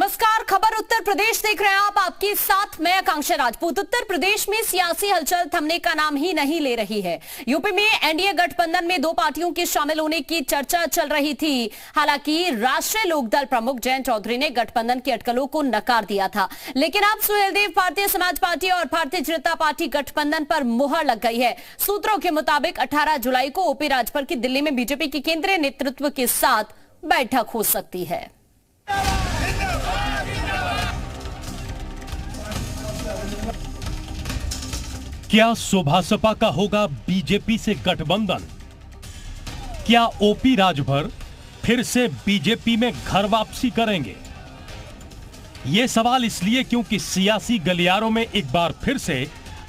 नमस्कार, खबर उत्तर प्रदेश देख रहे हैं आप। आपके साथ मैं आकांक्षा राजपूत। उत्तर प्रदेश में सियासी हलचल थमने का नाम ही नहीं ले रही है। यूपी में एनडीए गठबंधन में दो पार्टियों के शामिल होने की चर्चा चल रही थी। हालांकि राष्ट्रीय लोकदल प्रमुख जयंत चौधरी ने गठबंधन की अटकलों को नकार दिया था, लेकिन अब सुहेलदेव भारतीय समाज पार्टी और भारतीय जनता पार्टी गठबंधन पर मुहर लग गई है। सूत्रों के मुताबिक 18 जुलाई को ओपी राजभर की दिल्ली में बीजेपी के केंद्रीय नेतृत्व के साथ बैठक हो सकती है। क्या सुभासपा का होगा बीजेपी से गठबंधन? क्या ओपी राजभर फिर से बीजेपी में घर वापसी करेंगे? यह सवाल इसलिए क्योंकि सियासी गलियारों में एक बार फिर से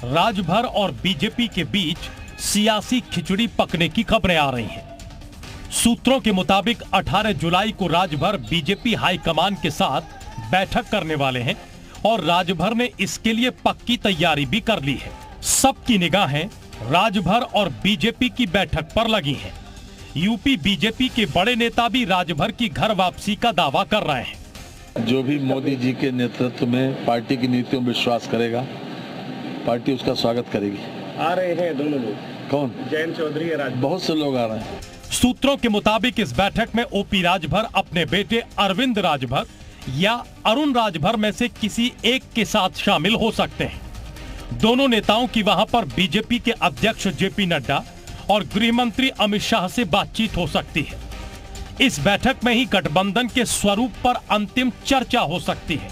राजभर और बीजेपी के बीच सियासी खिचड़ी पकने की खबरें आ रही हैं। सूत्रों के मुताबिक 18 जुलाई को राजभर बीजेपी हाईकमान के साथ बैठक करने वाले हैं और राजभर ने इसके लिए पक्की तैयारी भी कर ली है। सबकी निगाहें राजभर और बीजेपी की बैठक पर लगी हैं। यूपी बीजेपी के बड़े नेता भी राजभर की घर वापसी का दावा कर रहे हैं। जो भी मोदी जी के नेतृत्व में पार्टी की नीतियों में विश्वास करेगा, पार्टी उसका स्वागत करेगी। आ रहे हैं दोनों लोग। कौन? जयंत चौधरी और बहुत से लोग आ रहे हैं। सूत्रों के मुताबिक इस बैठक में ओपी राजभर अपने बेटे अरविंद राजभर या अरुण राजभर में से किसी एक के साथ शामिल हो सकते हैं। दोनों नेताओं की वहां पर बीजेपी के अध्यक्ष जेपी नड्डा और गृह मंत्री अमित शाह से बातचीत हो सकती है। इस बैठक में ही गठबंधन के स्वरूप पर अंतिम चर्चा हो सकती है।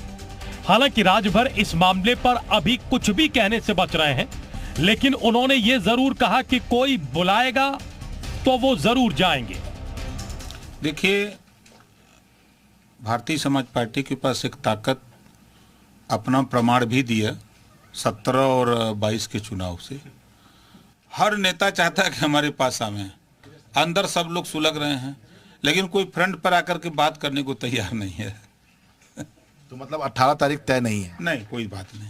हालांकि राजभर इस मामले पर अभी कुछ भी कहने से बच रहे हैं, लेकिन उन्होंने ये जरूर कहा कि कोई बुलाएगा तो वो जरूर जाएंगे। देखिए, भारतीय समाज पार्टी के पास एक ताकत अपना प्रमाण भी दिया 17 और 22 के चुनाव से। हर नेता चाहता है कि हमारे पास आवे। अंदर सब लोग सुलग रहे हैं, लेकिन कोई फ्रंट पर आकर के बात करने को तैयार नहीं है। तो मतलब 18 तारीख तय नहीं है? नहीं, कोई बात नहीं।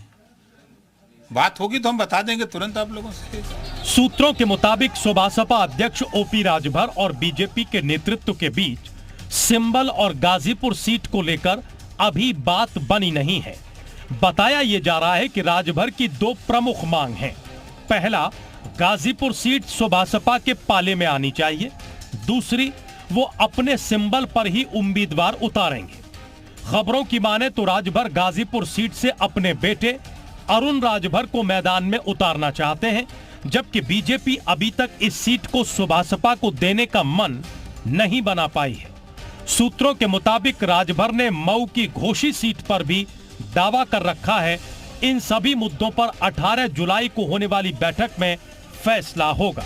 बात होगी तो हम बता देंगे तुरंत आप लोगों से। सूत्रों के मुताबिक सुभासपा अध्यक्ष ओपी राजभर और बीजेपी के नेतृत्व के बीच सिंबल और गाजीपुर सीट को लेकर अभी बात बनी नहीं है। बताया यह जा रहा है कि राजभर की दो प्रमुख मांग हैं। पहला, गाजीपुर सीट सुभासपा के पाले में आनी चाहिए। दूसरी, वो अपने सिंबल पर ही उम्मीदवार उतारेंगे। खबरों की माने तो राजभर गाजीपुर सीट से अपने बेटे अरुण राजभर को मैदान में उतारना चाहते हैं, जबकि बीजेपी अभी तक इस सीट को सुभासपा को देने का मन नहीं बना पाई है। सूत्रों के मुताबिक राजभर ने मऊ की घोषी सीट पर भी दावा कर रखा है। इन सभी मुद्दों पर 18 जुलाई को होने वाली बैठक में फैसला होगा।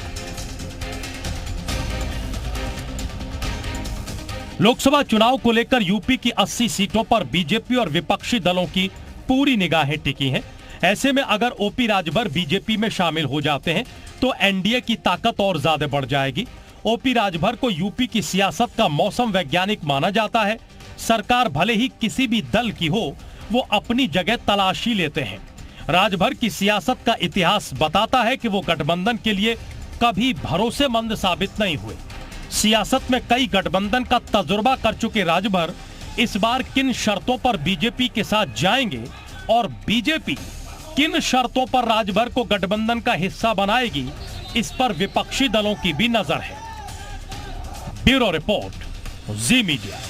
लोकसभा चुनाव को लेकर यूपी की 80 सीटों पर बीजेपी और विपक्षी दलों की पूरी निगाहें टिकी हैं। ऐसे में अगर ओपी राजभर बीजेपी में शामिल हो जाते हैं तो एनडीए की ताकत और ज्यादा बढ़ जाएगी। ओपी राजभर को यूपी की सियासत का मौसम वैज्ञानिक माना जाता है। सरकार भले ही किसी भी दल की हो, वो अपनी जगह तलाशी लेते हैं। राजभर की सियासत का इतिहास बताता है कि वो गठबंधन के लिए कभी भरोसेमंद साबित नहीं हुए। सियासत में कई गठबंधन का तजुर्बा कर चुके राजभर इस बार किन शर्तों पर बीजेपी के साथ जाएंगे और बीजेपी किन शर्तों पर राजभर को गठबंधन का हिस्सा बनाएगी, इस पर विपक्षी दलों की भी नजर है। ब्यूरो रिपोर्ट, जी मीडिया।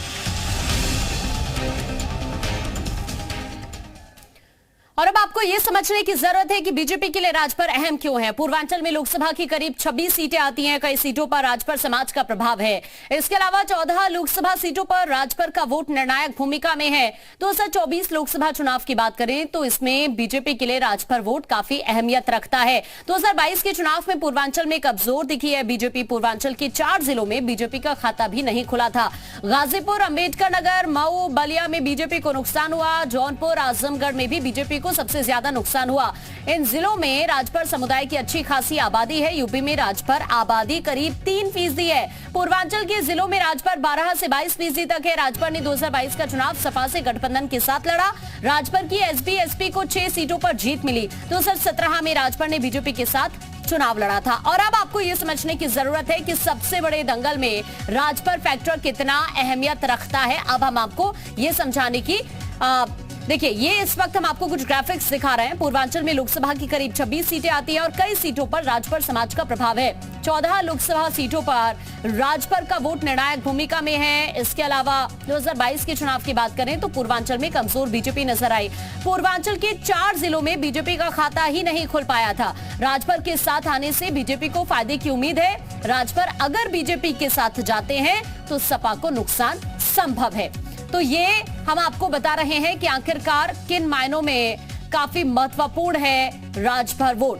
और अब आपको यह समझने की जरूरत है कि बीजेपी के लिए राजभर अहम क्यों है। पूर्वांचल में लोकसभा की करीब 26 सीटें आती हैं। कई सीटों पर राजभर समाज का प्रभाव है। इसके अलावा 14 लोकसभा सीटों पर राजभर का वोट निर्णायक भूमिका में है। 2024 लोकसभा चुनाव की बात करें तो इसमें बीजेपी के लिए राजभर वोट काफी अहमियत रखता है। 2022 के चुनाव में पूर्वांचल में कमजोर दिखी है बीजेपी। पूर्वांचल के 4 जिलों में बीजेपी का खाता भी नहीं खुला था। गाजीपुर, अंबेडकर नगर, मऊ, बलिया में बीजेपी को नुकसान हुआ। जौनपुर, आजमगढ़ में भी बीजेपी को सबसे ज्यादा नुकसान हुआ। इन जिलों में राजभर समुदाय की अच्छी खासी आबादी है। यूपी में राजभर आबादी करीब 3% है। पूर्वांचल के जिलों में राजभर 12 से 22% तक है। राजभर ने 2022 का चुनाव सपा से गठबंधन के साथ लड़ा। राजभर की एसपी एसपी को 6 सीटों पर जीत मिली। 2017 में राजभर ने बीजेपी के साथ चुनाव लड़ा था। और अब आपको यह समझने की जरूरत है कि सबसे बड़े दंगल में राजभर फैक्टर कितना अहमियत रखता है। अब हम आपको यह समझाने की देखिए, ये इस वक्त हम आपको कुछ ग्राफिक्स दिखा रहे हैं। पूर्वांचल में लोकसभा की करीब 26 सीटें आती हैं और कई सीटों पर राजभर समाज का प्रभाव है। 14 लोकसभा सीटों पर राजभर का वोट निर्णायक भूमिका में है। इसके अलावा 2022 के चुनाव की बात करें तो पूर्वांचल में कमजोर बीजेपी नजर आई। पूर्वांचल के 4 जिलों में बीजेपी का खाता ही नहीं खुल पाया था। राजभर के साथ आने से बीजेपी को फायदे की उम्मीद है। राजभर अगर बीजेपी के साथ जाते हैं तो सपा को नुकसान संभव है। तो ये हम आपको बता रहे हैं कि आखिरकार किन मायनों में काफी महत्वपूर्ण है राजभर वोट।